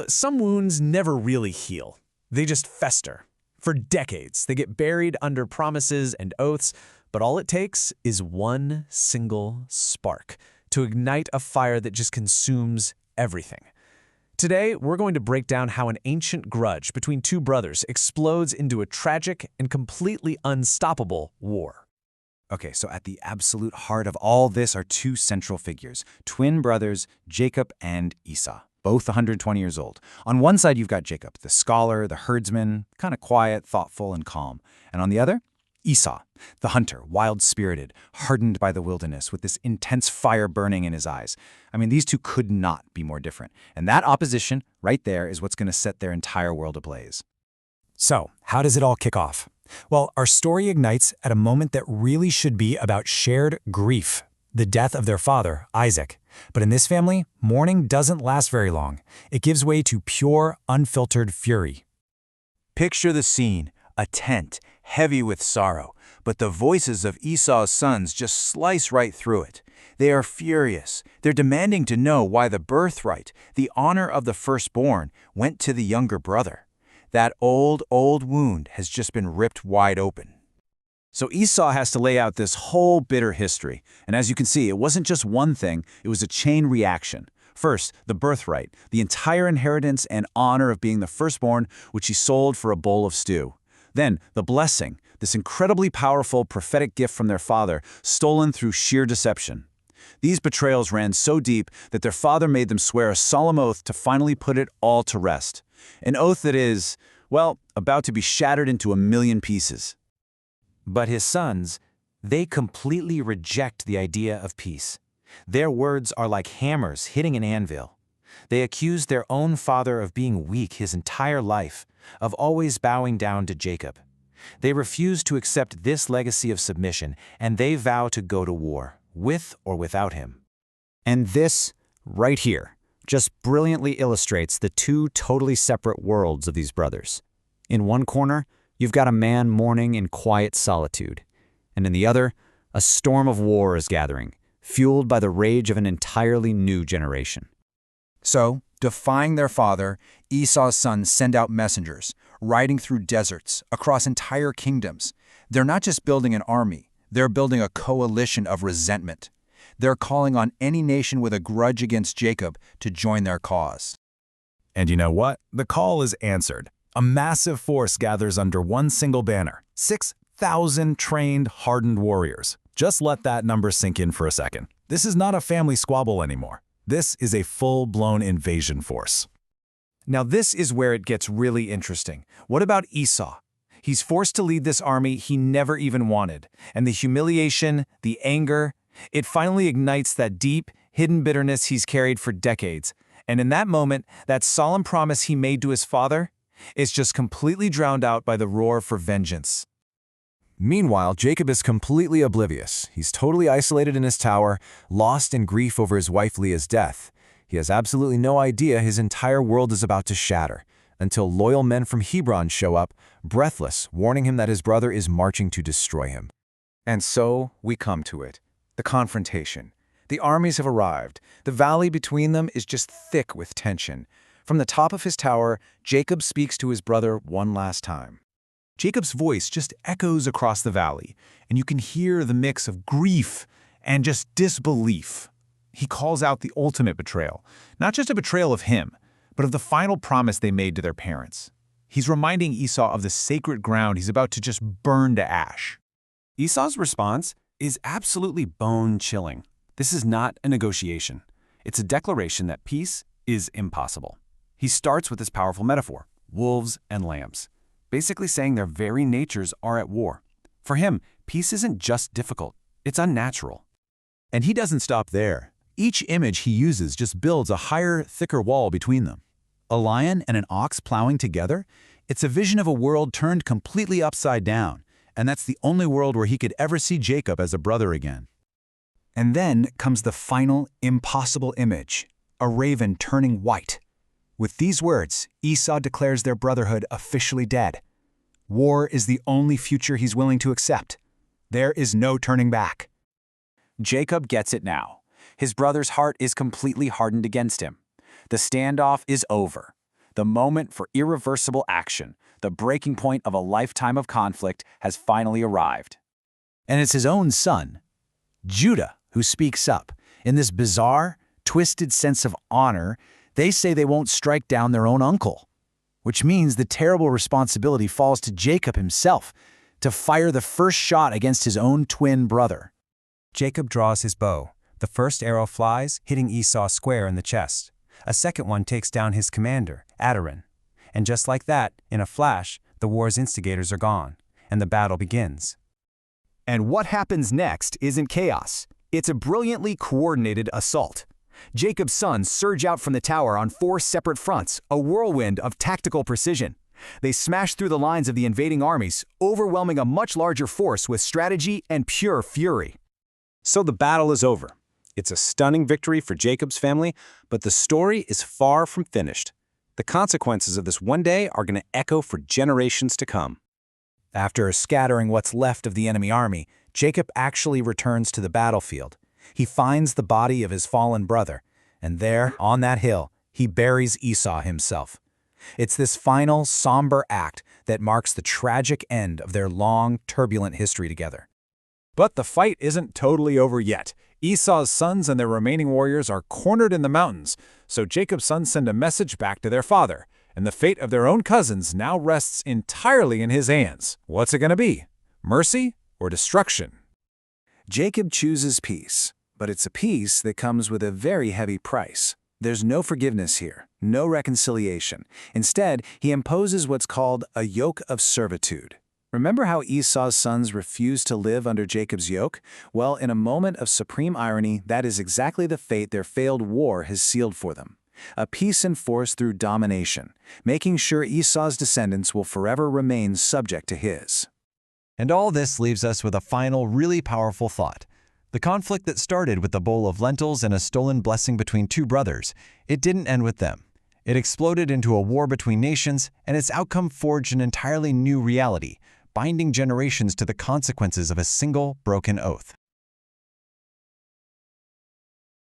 Some wounds never really heal. They just fester. For decades, they get buried under promises and oaths, but all it takes is one single spark to ignite a fire that just consumes everything. Today, we're going to break down how an ancient grudge between two brothers explodes into a tragic and completely unstoppable war. Okay, so at the absolute heart of all this are two central figures, twin brothers, Jacob and Esau, both 120 years old. On one side, you've got Jacob, the scholar, the herdsman, kind of quiet, thoughtful, and calm. And on the other, Esau, the hunter, wild-spirited, hardened by the wilderness, with this intense fire burning in his eyes. I mean, these two could not be more different. And that opposition, right there, is what's going to set their entire world ablaze. So, how does it all kick off? Well, our story ignites at a moment that really should be about shared grief, the death of their father, Isaac. But in this family, mourning doesn't last very long. It gives way to pure, unfiltered fury. Picture the scene, a tent, heavy with sorrow, but the voices of Esau's sons just slice right through it. They are furious. They're demanding to know why the birthright, the honor of the firstborn, went to the younger brother. That old wound has just been ripped wide open. So Esau has to lay out this whole bitter history. And as you can see, it wasn't just one thing, it was a chain reaction. First, the birthright, the entire inheritance and honor of being the firstborn, which he sold for a bowl of stew. Then, the blessing, this incredibly powerful prophetic gift from their father, stolen through sheer deception. These betrayals ran so deep that their father made them swear a solemn oath to finally put it all to rest. An oath that is, well, about to be shattered into a million pieces. But his sons, they completely reject the idea of peace. Their words are like hammers hitting an anvil. They accuse their own father of being weak his entire life, of always bowing down to Jacob. They refuse to accept this legacy of submission, and they vow to go to war, with or without him. And this, right here, just brilliantly illustrates the two totally separate worlds of these brothers. In one corner, you've got a man mourning in quiet solitude, and in the other, a storm of war is gathering, fueled by the rage of an entirely new generation. So, defying their father, Esau's sons send out messengers, riding through deserts, across entire kingdoms. They're not just building an army, they're building a coalition of resentment. They're calling on any nation with a grudge against Jacob to join their cause. And you know what? The call is answered. A massive force gathers under one single banner. 6,000 trained, hardened warriors. Just let that number sink in for a second. This is not a family squabble anymore. This is a full-blown invasion force. Now this is where it gets really interesting. What about Esau? He's forced to lead this army he never even wanted. And the humiliation, the anger, it finally ignites that deep, hidden bitterness he's carried for decades. And in that moment, that solemn promise he made to his father is just completely drowned out by the roar for vengeance. Meanwhile, Jacob is completely oblivious. He's totally isolated in his tower, lost in grief over his wife Leah's death. He has absolutely no idea his entire world is about to shatter, until loyal men from Hebron show up, breathless, warning him that his brother is marching to destroy him. And so we come to it, the confrontation. The armies have arrived. The valley between them is just thick with tension. From the top of his tower, Jacob speaks to his brother one last time. Jacob's voice just echoes across the valley, and you can hear the mix of grief and just disbelief. He calls out the ultimate betrayal, not just a betrayal of him, but of the final promise they made to their parents. He's reminding Esau of the sacred ground he's about to just burn to ash. Esau's response is absolutely bone-chilling. This is not a negotiation. It's a declaration that peace is impossible. He starts with this powerful metaphor, wolves and lambs, basically saying their very natures are at war. For him, peace isn't just difficult, it's unnatural. And he doesn't stop there. Each image he uses just builds a higher, thicker wall between them. A lion and an ox plowing together? It's a vision of a world turned completely upside down, and that's the only world where he could ever see Jacob as a brother again. And then comes the final, impossible image, a raven turning white. With these words, Esau declares their brotherhood officially dead. War is the only future he's willing to accept. There is no turning back. Jacob gets it now. His brother's heart is completely hardened against him. The standoff is over. The moment for irreversible action, the breaking point of a lifetime of conflict, has finally arrived. And it's his own son, Judah, who speaks up. In this bizarre, twisted sense of honor, they say they won't strike down their own uncle, which means the terrible responsibility falls to Jacob himself to fire the first shot against his own twin brother. Jacob draws his bow. The first arrow flies, hitting Esau square in the chest. A second one takes down his commander, Adonai. And just like that, in a flash, the war's instigators are gone, and the battle begins. And what happens next isn't chaos. It's a brilliantly coordinated assault. Jacob's sons surge out from the tower on 4 separate fronts, a whirlwind of tactical precision. They smash through the lines of the invading armies, overwhelming a much larger force with strategy and pure fury. So the battle is over. It's a stunning victory for Jacob's family, but the story is far from finished. The consequences of this one day are going to echo for generations to come. After scattering what's left of the enemy army, Jacob actually returns to the battlefield. He finds the body of his fallen brother, and there, on that hill, he buries Esau himself. It's this final, somber act that marks the tragic end of their long, turbulent history together. But the fight isn't totally over yet. Esau's sons and their remaining warriors are cornered in the mountains, so Jacob's sons send a message back to their father, and the fate of their own cousins now rests entirely in his hands. What's it going to be? Mercy or destruction? Jacob chooses peace, but it's a peace that comes with a very heavy price. There's no forgiveness here, no reconciliation. Instead, he imposes what's called a yoke of servitude. Remember how Esau's sons refused to live under Jacob's yoke? Well, in a moment of supreme irony, that is exactly the fate their failed war has sealed for them. A peace enforced through domination, making sure Esau's descendants will forever remain subject to his. And all this leaves us with a final, really powerful thought. The conflict that started with a bowl of lentils and a stolen blessing between 2 brothers, it didn't end with them. It exploded into a war between nations, and its outcome forged an entirely new reality, binding generations to the consequences of a single broken oath.